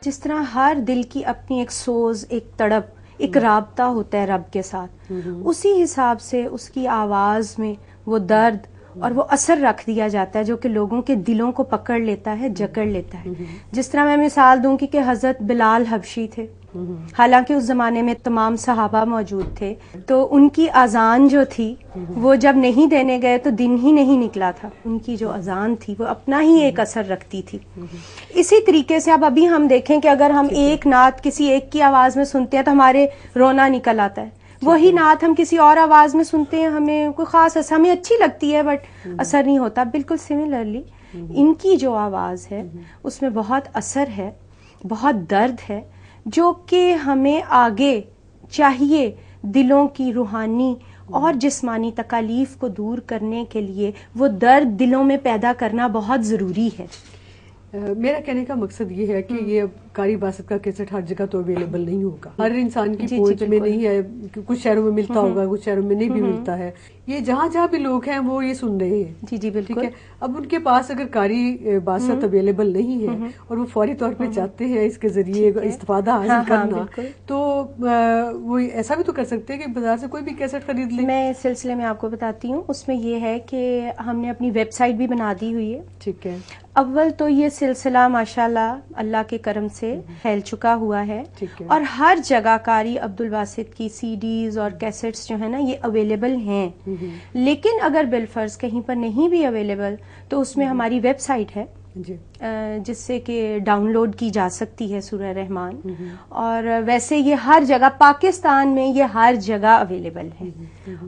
جس طرح ہر دل کی اپنی ایک سوز، ایک تڑپ، ایک رابطہ ہوتا ہے رب کے ساتھ، اسی حساب سے اس کی آواز میں وہ درد اور وہ اثر رکھ دیا جاتا ہے جو کہ لوگوں کے دلوں کو پکڑ لیتا ہے، جکڑ لیتا ہے. جس طرح میں مثال دوں کہ حضرت بلال حبشی تھے، حالانکہ اس زمانے میں تمام صحابہ موجود تھے، تو ان کی اذان جو تھی وہ جب نہیں دینے گئے تو دن ہی نہیں نکلا تھا. ان کی جو اذان تھی وہ اپنا ہی ایک اثر رکھتی تھی. اسی طریقے سے اب ابھی ہم دیکھیں کہ اگر ہم ایک نعت کسی ایک کی آواز میں سنتے ہیں تو ہمارے رونا نکل آتا ہے. وہی نعت ہم کسی اور آواز میں سنتے ہیں، ہمیں کوئی خاص اثر، ہمیں اچھی لگتی ہے بٹ اثر نہیں ہوتا. بالکل سملرلی ان کی جو آواز ہے اس میں بہت اثر ہے، بہت درد ہے، جو کہ ہمیں آگے چاہیے دلوں کی روحانی اور جسمانی تکالیف کو دور کرنے کے لیے وہ درد دلوں میں پیدا کرنا بہت ضروری ہے. میرا کہنے کا مقصد یہ ہے کہ یہ قاری باسط کا کیسٹ ہر جگہ تو اویلیبل نہیں ہوگا، ہر انسان کی پہنچ میں نہیں ہے. کچھ شہروں میں ملتا ہوگا، کچھ شہروں میں نہیں بھی ملتا ہے. یہ جہاں جہاں بھی لوگ ہیں وہ یہ سن رہے ہیں. جی بالکل. ٹھیک ہے، اب ان کے پاس اگر قاری باسط اویلیبل نہیں ہے اور وہ فوری طور پہ چاہتے ہیں اس کے ذریعے استفادہ حاصل کرنا، تو وہ ایسا بھی تو کر سکتے ہیں کہ بازار سے کوئی بھی کیسٹ خرید لیں. میں اس سلسلے میں آپ کو بتاتی ہوں، اس میں یہ ہے کہ ہم نے اپنی ویب سائٹ بھی بنا دی ہوئی ہے. ٹھیک ہے. اول تو یہ سلسلہ ماشاءاللہ اللہ کے کرم سے پھیل چکا ہوا ہے، اور ہر جگہ قاری عبدالباسط کی سی ڈیز اور کیسٹس جو ہے نا یہ اویلیبل ہیں. لیکن اگر بالفرض کہیں پر نہیں بھی اویلیبل تو اس میں ہماری ویب سائٹ ہے جس سے کہ ڈاؤن لوڈ کی جا سکتی ہے سورہ رحمان. اور ویسے یہ ہر جگہ پاکستان میں یہ ہر جگہ اویلیبل ہے،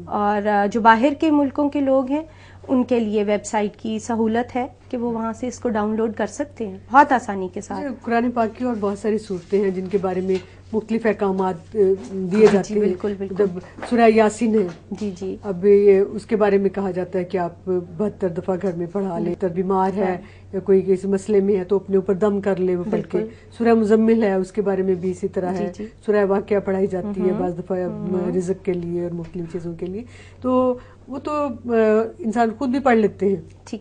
اور جو باہر کے ملکوں کے لوگ ہیں ان کے لیے ویب سائٹ کی سہولت ہے کہ وہ وہاں سے اس کو ڈاؤن لوڈ کر سکتے ہیں بہت آسانی کے ساتھ. قرآن پاک کی اور بہت ساری صورتیں ہیں جن کے بارے میں مختلف احکامات دیے جاتے ہیں. بالکل بالکل. سورہ یاسین ہے. جی. اب یہ اس کے بارے میں کہا جاتا ہے کہ آپ 72 دفعہ گھر میں پڑھا لیں. بیمار ہے یا کوئی کسی مسئلے میں ہے تو اپنے اوپر دم کر لے وہ پڑھ کے. سورہ مزمل ہے، اس کے بارے میں بھی اسی طرح ہے. سورہ واقعہ پڑھائی جاتی ہے بعض دفعہ رزق کے لیے اور مختلف چیزوں کے لیے. تو وہ تو انسان خود بھی پڑھ لیتے ہیں.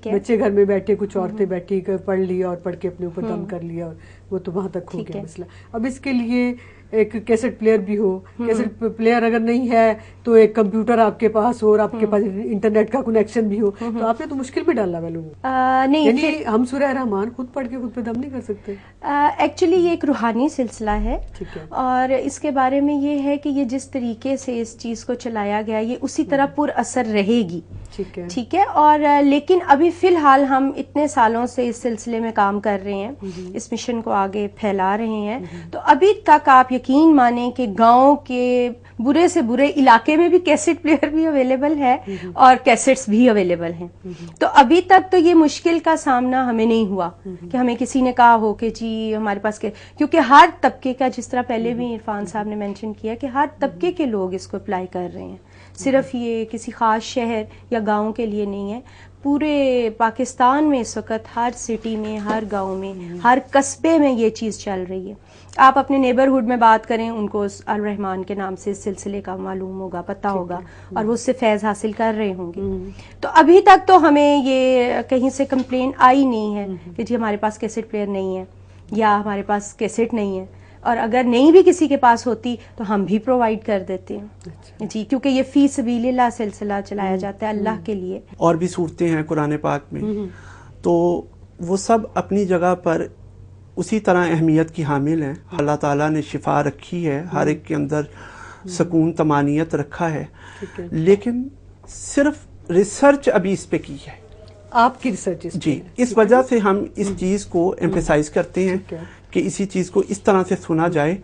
بچے گھر میں بیٹھے، کچھ عورتیں بیٹھی پڑھ لیا اور پڑھ کے اپنے اوپر دم کر لیا، اور وہ تو وہاں تک ہو گیا مسئلہ. اب اس کے لیے ایک کیسٹ پلیئر بھی ہو. کیسٹ پلیئر اگر نہیں ہے تو ایک کمپیوٹر آپ کے پاس ہو اور آپ کے پاس انٹرنیٹ کا کنیکشن بھی ہو. تو آپ نے تو مشکل میں ڈالا لوگوں کو. نہیں، یعنی ہم سورہ رحمان خود پڑھ کے خود پہ دم نہیں کر سکتے. ایکچولی یہ ایک روحانی سلسلہ ہے، اور اس کے بارے میں یہ ہے کہ یہ جس طریقے سے اس چیز کو چلایا گیا یہ اسی طرح پر اثر رہے گی. ٹھیک ہے. اور لیکن ابھی فی الحال ہم اتنے سالوں سے اس سلسلے میں کام کر رہے ہیں، اس مشن کو آگے پھیلا رہے ہیں. تو ابھی تک آپ یقین مانیں کہ گاؤں کے برے سے برے علاقے میں بھی کیسٹ پلیئر بھی اویلیبل ہے اور کیسٹس بھی اویلیبل ہیں. تو ابھی تک تو یہ مشکل کا سامنا ہمیں نہیں ہوا کہ ہمیں کسی نے کہا ہو کہ جی ہمارے پاس کیونکہ ہر طبقے کا، جس طرح پہلے بھی عرفان صاحب نے مینشن کیا کہ ہر طبقے کے لوگ اس کو اپلائی کر رہے ہیں. صرف یہ کسی خاص شہر یا گاؤں کے لیے نہیں ہے، پورے پاکستان میں اس وقت ہر سٹی میں، ہر گاؤں میں، ہر قصبے میں یہ چیز چل رہی ہے. آپ اپنے نیبرہڈ میں بات کریں، ان کو الرحمان کے نام سے اس سلسلے کا معلوم ہوگا، پتہ ہوگا، اور وہ اس سے فیض حاصل کر رہے ہوں گے. تو ابھی تک تو ہمیں یہ کہیں سے کمپلین آئی نہیں ہے کہ جی ہمارے پاس کیسٹ پلیئر نہیں ہے یا ہمارے پاس کیسٹ نہیں ہے. اور اگر نہیں بھی کسی کے پاس ہوتی تو ہم بھی پرووائڈ کر دیتے ہیں. جی، کیونکہ یہ فی سبیل اللہ سلسلہ چلایا جاتا ہے اللہ کے لیے. اور بھی صورتیں ہیں قرآن پاک میں، تو وہ سب اپنی جگہ پر اسی طرح اہمیت کی حامل ہیں. اللہ تعالیٰ نے شفا رکھی ہے، ہر ایک کے اندر سکون طمانینت رکھا ہے، لیکن صرف ریسرچ ابھی اس پہ کی ہے. آپ کی ریسرچ جی، اس وجہ سے ہم اس چیز کو ایمفیسائز کرتے ہیں کہ اسی چیز کو اس طرح سے سنا جائے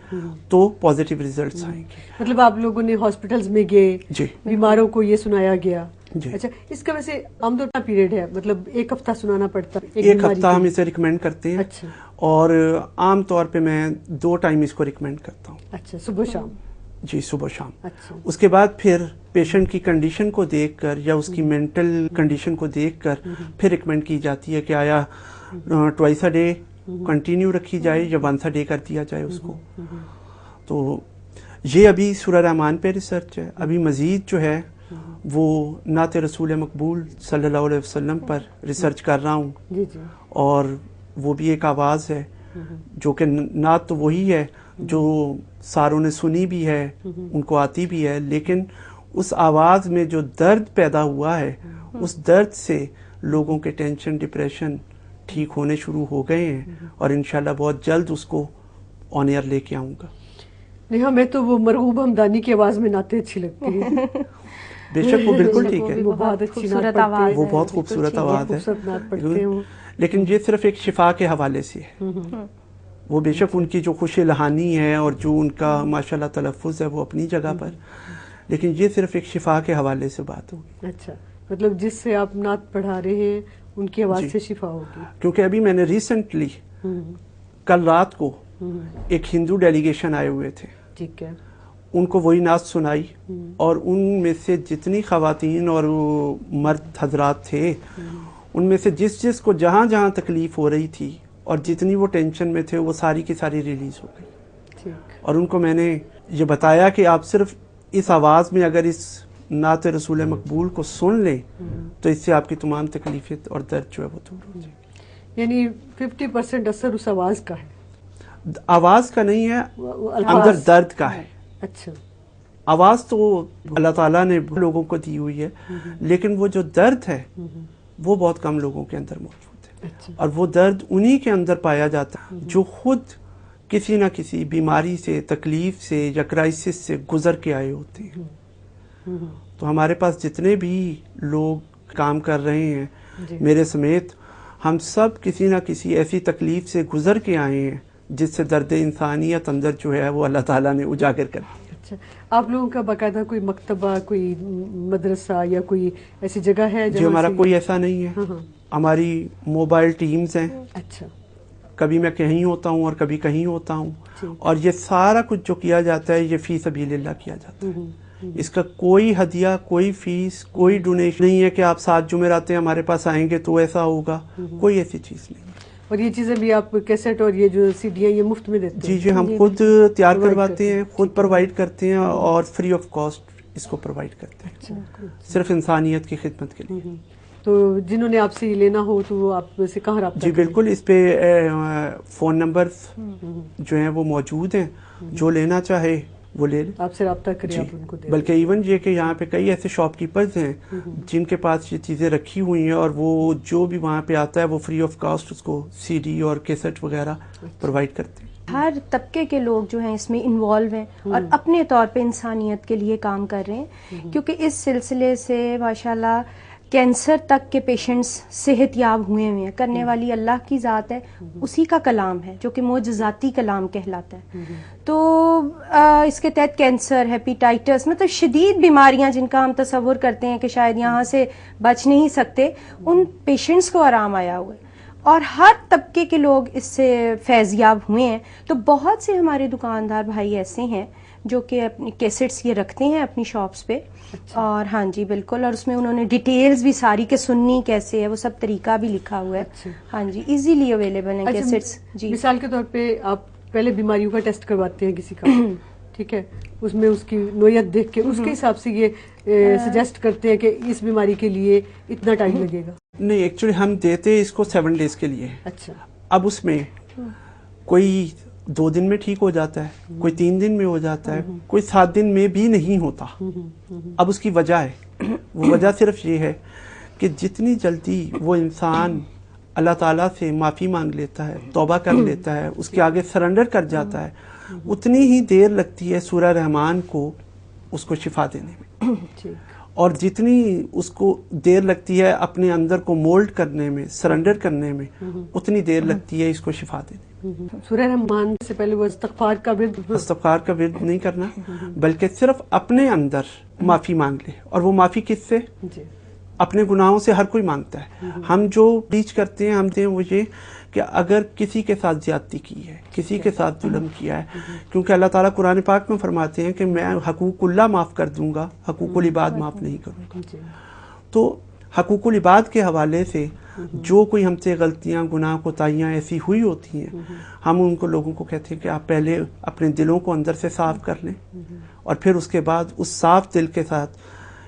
تو پازیٹیو ریزلٹس آئیں گے. مطلب آپ لوگوں نے ہاسپٹلز میں گئے، بیماروں کو یہ سنایا گیا. اچھا، اس کا ویسے عام طور پر پیریڈ ہے، مطلب ایک ہفتہ سنانا پڑتا ہے؟ ایک ہفتہ ہم اسے ریکمینڈ کرتے ہیں. اور عام طور پہ میں 2 ٹائم اس کو ریکمینڈ کرتا ہوں. اچھا، صبح شام؟ جی، صبح شام. اس کے بعد پھر پیشنٹ کی کنڈیشن کو دیکھ کر یا اس کی مینٹل کنڈیشن کو دیکھ کر پھر ریکمینڈ کی جاتی ہے کہ آیا ٹوائس اے ڈے کنٹینیو رکھی جائے یا ونس اے ڈے کر دیا جائے اس کو. تو یہ ابھی سورہ رحمان پہ ریسرچ ہے. ابھی مزید جو ہے وہ نعت رسول مقبول صلی اللہ علیہ وسلم پر ریسرچ کر رہا ہوں، اور وہ بھی ایک آواز ہے جو کہ نعت تو وہی ہے جو ساروں نے سنی بھی ہے، ان کو آتی بھی ہے، لیکن اس آواز میں جو درد پیدا ہوا ہے، اس درد سے لوگوں کے ٹینشن، ڈپریشن ٹھیک ہونے شروع ہو گئے ہیں، اور انشاءاللہ بہت جلد اس کو آن ایئر لے کے آؤں گا۔ نہیں، ہمیں تو وہ مرغوب حمدانی کی آواز میں نعتیں اچھی لگتی ہیں۔ بے شک وہ بالکل ٹھیک ہے، وہ بہت اچھی نعت پڑھتے ہیں، وہ بہت خوبصورت آواز ہے، نعت پڑھتے ہیں وہ، لیکن یہ صرف ایک شفا کے حوالے سے ہے۔ وہ بے شک ان کی جو خوش لہانی ہے اور جو ان کا ماشاءاللہ تلفظ ہے وہ اپنی جگہ پر، لیکن یہ صرف ایک شفا کے حوالے سے بات ہوگی۔ اچھا، مطلب جس سے آپ نعت پڑھا رہے ہیں ان کی آواز سے شفا ہوگی۔ کیونکہ ابھی میں نے ریسنٹلی کل رات کو ایک ہندو ڈیلیگیشن آئے ہوئے تھے، ٹھیک ہے، ان کو وہی نعت سنائی، اور ان میں سے جتنی خواتین اور مرد حضرات تھے، ان میں سے جس کو جہاں جہاں تکلیف ہو رہی تھی اور جتنی وہ ٹینشن میں تھے، وہ ساری کی ساری ریلیز ہو گئی۔ اور ان کو میں نے یہ بتایا کہ آپ صرف اس آواز میں اگر اس نعت رسول مقبول کو سن لیں تو اس سے آپ کی تمام تکلیفیں اور درد جو ہے وہ دور ہو جائے گی۔ یعنی 50% اثر اس آواز کا ہے، آواز کا نہیں ہے، اندر درد کا ہے۔ اچھا، آواز تو اللہ تعالیٰ نے لوگوں کو دی ہوئی ہے، لیکن وہ جو درد ہے وہ بہت کم لوگوں کے اندر موجود ہے، اور وہ درد انہی کے اندر پایا جاتا ہے جو خود کسی نہ کسی بیماری سے، تکلیف سے یا کرائسس سے گزر کے آئے ہوتے ہیں۔ تو ہمارے پاس جتنے بھی لوگ کام کر رہے ہیں میرے سمیت، ہم سب کسی نہ کسی ایسی تکلیف سے گزر کے آئے ہیں جس سے درد انسانیت اندر جو ہے وہ اللہ تعالیٰ نے اجاگر کر دیا۔ اچھا، آپ لوگوں کا باقاعدہ کوئی مکتبہ، کوئی مدرسہ یا کوئی ایسی جگہ ہے؟ جی ہمارا کوئی ایسا نہیں ہے، ہماری موبائل ٹیمز ہیں۔ اچھا، کبھی میں کہیں ہوتا ہوں اور کبھی کہیں ہوتا ہوں، اور یہ سارا کچھ جو کیا جاتا ہے یہ فی سبیل اللہ کیا جاتا ہے۔ اس کا کوئی ہدیہ، کوئی فیس، کوئی ڈونیشن نہیں ہے کہ آپ 7 جمعرات ہمارے پاس آئیں گے تو ایسا ہوگا، کوئی ایسی چیز نہیں۔ اور یہ چیزیں بھی آپ کیسٹ اور یہ جو CDs یہ مفت میں دیتے ہیں؟ جی ہم خود تیار کرواتے ہیں، خود پرووائڈ کرتے ہیں، اور فری آف کاسٹ اس کو پرووائڈ کرتے ہیں، صرف انسانیت کی خدمت کے لیے۔ تو جنہوں نے آپ سے یہ لینا ہو تو وہ آپ سے کہاں رابطہ؟ جی بالکل، اس پہ فون نمبرز جو ہیں وہ موجود ہیں، جو لینا چاہے وہ لے لیں، آپ سے رابطہ کریں، آپ ان کو دیں۔ بلکہ ایون یہ کہ یہاں پہ کئی ایسے شاپ کیپرز ہیں جن کے پاس یہ چیزیں رکھی ہوئی ہیں، اور وہ جو بھی وہاں پہ آتا ہے وہ فری آف کاسٹ اس کو CD اور کیسٹ وغیرہ پرووائڈ کرتے ہیں۔ ہر طبقے کے لوگ جو ہیں اس میں انوالو ہیں اور اپنے طور پہ انسانیت کے لیے کام کر رہے ہیں، کیونکہ اس سلسلے سے ماشاءاللہ کینسر تک کے پیشنٹس صحت یاب ہوئے ہیں۔ کرنے والی اللہ کی ذات ہے، اسی کا کلام ہے جو کہ معجزاتی کلام کہلاتا ہے۔ تو اس کے تحت کینسر، ہیپیٹائٹس، مطلب شدید بیماریاں جن کا ہم تصور کرتے ہیں کہ شاید یہاں سے بچ نہیں سکتے، ان پیشنٹس کو آرام آیا ہوا ہے، اور ہر طبقے کے لوگ اس سے فیض یاب ہوئے ہیں۔ تو بہت سے ہمارے دکاندار بھائی ایسے ہیں جو کہ اپنی کیسٹس یہ رکھتے ہیں اپنی شاپس پہ، اور ہاں جی بالکل، اور اس میں انہوں نے ڈیٹیلز بھی ساری کہ سننی کیسے ہے وہ سب طریقہ بھی لکھا ہوا ہے۔ ہاں جی، ایزیلی اویلیبل ہیں کیسٹس۔ جی، مثال کے طور پہ آپ پہلے بیماریوں کا ٹیسٹ کرواتے ہیں کسی کا، ٹھیک ہے، اس میں اس کی نوعیت دیکھ کے اس کے حساب سے یہ سجیسٹ کرتے ہیں کہ اس بیماری کے لیے اتنا ٹائم لگے گا؟ نہیں، ایکچولی ہم دیتے اس کو 7 days کے لیے۔ اچھا، اب اس میں کوئی 2 دن میں ٹھیک ہو جاتا ہے، کوئی 3 دن میں ہو جاتا ہے، کوئی 7 دن میں بھی نہیں ہوتا۔ اب اس کی وجہ ہے، وہ وجہ صرف یہ ہے کہ جتنی جلدی وہ انسان اللہ تعالیٰ سے معافی مانگ لیتا ہے، توبہ کر لیتا ہے، اس کے آگے سرنڈر کر جاتا ہے، اتنی ہی دیر لگتی ہے سورہ رحمان کو اس کو شفا دینے میں، اور جتنی اس کو دیر لگتی ہے اپنے اندر کو مولڈ کرنے میں، سرنڈر کرنے میں، اتنی دیر لگتی ہے اس کو شفا دینے میں۔ سورہ رحمان سے پہلے وہ استغفار کا ورد نہیں کرنا، بلکہ صرف اپنے اندر معافی مانگ لے، اور وہ معافی کس سے؟ اپنے گناہوں سے ہر کوئی مانگتا ہے۔ ہم جو ٹیچ کرتے ہیں ہم دیں وہ یہ کہ اگر کسی کے ساتھ زیادتی کی ہے، کسی کے ساتھ ظلم کیا ہے، کیونکہ اللہ تعالیٰ قرآن پاک میں فرماتے ہیں کہ میں حقوق اللہ معاف کر دوں گا، حقوق العباد معاف نہیں کروں گا۔ تو حقوق العباد کے حوالے سے جو کوئی ہم سے غلطیاں، گناہ، کوتاہیاں ایسی ہوئی ہوتی ہیں، ہم ان کو لوگوں کو کہتے ہیں کہ آپ پہلے اپنے دلوں کو اندر سے صاف کر لیں، اور پھر اس کے بعد اس صاف دل کے ساتھ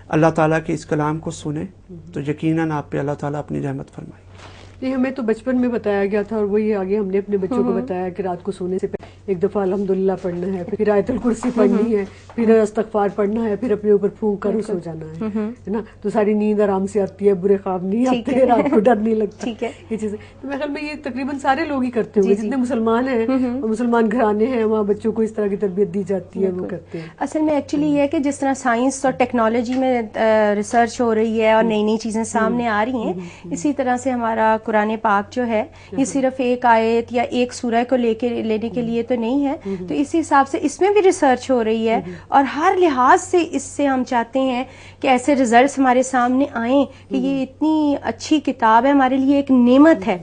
اللہ تعالیٰ کے اس کلام کو سنیں، تو یقیناً آپ پہ اللہ تعالیٰ اپنی رحمت فرمائے۔ نہیں ہمیں تو بچپن میں بتایا گیا تھا اور وہی آگے ہم نے اپنے بچوں کو بتایا کہ رات کو سونے سے پہلے ایک دفعہ الحمدللہ پڑھنا ہے، پھر آیت الکرسی پڑھنی ہے، پھر استغفار پڑھنا ہے، پھر اپنے اوپر پھونک کر سو جانا ہے نا، تو ساری نیند آرام سے آتی ہے، برے خواب نہیں آتے، رات کو ڈر نہیں لگتا، یہ چیزیں تو میرے خیال میں یہ تقریباً سارے لوگ ہی کرتے ہوں گے جتنے مسلمان ہیں اور مسلمان گھرانے ہیں وہاں بچوں کو اس طرح کی تربیت دی جاتی ہے، وہ کرتے ہیں. اصل میں ایکچولی یہ ہے کہ جس طرح سائنس اور ٹیکنالوجی میں ریسرچ ہو رہی ہے اور نئی نئی چیزیں سامنے آ رہی ہیں، اسی طرح سے ہمارا قرآن پاک جو ہے یہ صرف ایک آیت یا ایک سورہ کو لینے کے لیے تو نہیں ہے، تو اسی حساب سے اس میں بھی ریسرچ ہو رہی ہے اور ہر لحاظ سے اس سے ہم چاہتے ہیں کہ ایسے ریزلٹس ہمارے سامنے آئیں کہ یہ اتنی اچھی کتاب ہے، ہمارے لیے ایک نعمت ہے،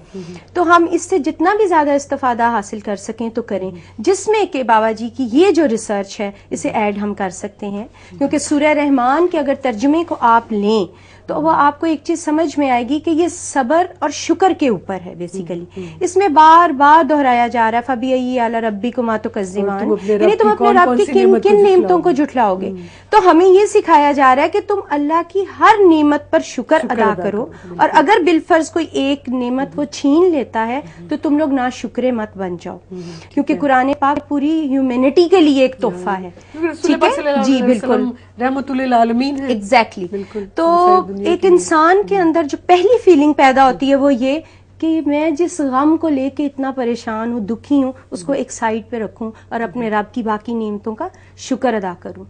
تو ہم اس سے جتنا بھی زیادہ استفادہ حاصل کر سکیں تو کریں، جس میں کہ بابا جی کی یہ جو ریسرچ ہے اسے ایڈ ہم کر سکتے ہیں، کیونکہ سورہ رحمان کے اگر ترجمے کو آپ لیں تو وہ آپ کو ایک چیز سمجھ میں آئے گی کہ یہ صبر اور شکر کے اوپر ہے بیسیکلی. اس میں بار بار دہرایا جا رہا ہے فَبِأَيِّ آلَاءِ رَبِّكُمَا تُكَذِّبَانِ، یعنی تم اپنے رب کی کن کن نعمتوں کو جھٹلاؤ گے. تو ہمیں یہ سکھایا جا رہا ہے کہ تم اللہ کی ہر نعمت پر شکر ادا کرو، اور اگر بالفرض کوئی ایک نعمت وہ چھین لیتا ہے تو تم لوگ ناشکرے مت بن جاؤ، کیونکہ قرآن پاک پوری ہیومینٹی کے لیے ایک تحفہ ہے. ٹھیک ہے جی بالکل، رحمت للعالمین ہے. ایگزیکٹلی. تو ایک انسان کے اندر جو پہلی فیلنگ پیدا ہوتی ہے وہ یہ کہ میں جس غم کو لے کے اتنا پریشان ہوں، دکھی ہوں، اس کو ایک سائڈ پہ رکھوں اور اپنے رب کی باقی نعمتوں کا شکر ادا کروں.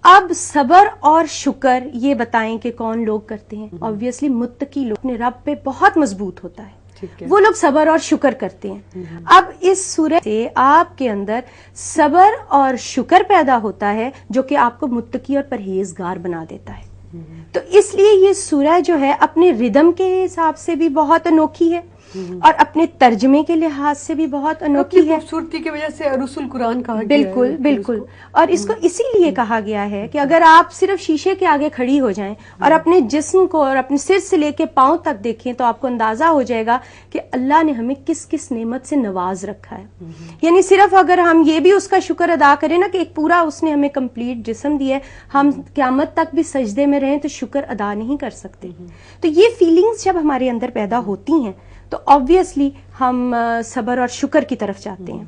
اب صبر اور شکر یہ بتائیں کہ کون لوگ کرتے ہیں؟ آبویسلی متقی لوگ، اپنے رب پہ بہت مضبوط ہوتا ہے، وہ لوگ صبر اور شکر کرتے ہیں. اب اس سورہ سے آپ کے اندر صبر اور شکر پیدا ہوتا ہے جو کہ آپ کو متقی اور پرہیزگار بنا دیتا ہے. تو اس لیے یہ سورہ جو ہے اپنے ردم کے حساب سے بھی بہت انوکھی ہے اور اپنے ترجمے کے لحاظ سے بھی بہت انوکھی ہے. خوبصورتی کی وجہ سے عروس القرآن کہا گیا ہے. بالکل بالکل. اور اس کو اسی لیے کہا گیا ہے کہ اگر آپ صرف شیشے کے آگے کھڑی ہو جائیں اور اپنے جسم کو اور اپنے سر سے لے کے پاؤں تک دیکھیں تو آپ کو اندازہ ہو جائے گا کہ اللہ نے ہمیں کس کس نعمت سے نواز رکھا ہے. یعنی صرف اگر ہم یہ بھی اس کا شکر ادا کریں نا کہ ایک پورا اس نے ہمیں کمپلیٹ جسم دیا ہے، ہم قیامت تک بھی سجدے میں رہیں تو شکر ادا نہیں کر سکتے. تو یہ فیلنگز جب ہمارے اندر پیدا ہوتی ہیں تو آبویسلی ہم صبر اور شکر کی طرف جاتے ہیں.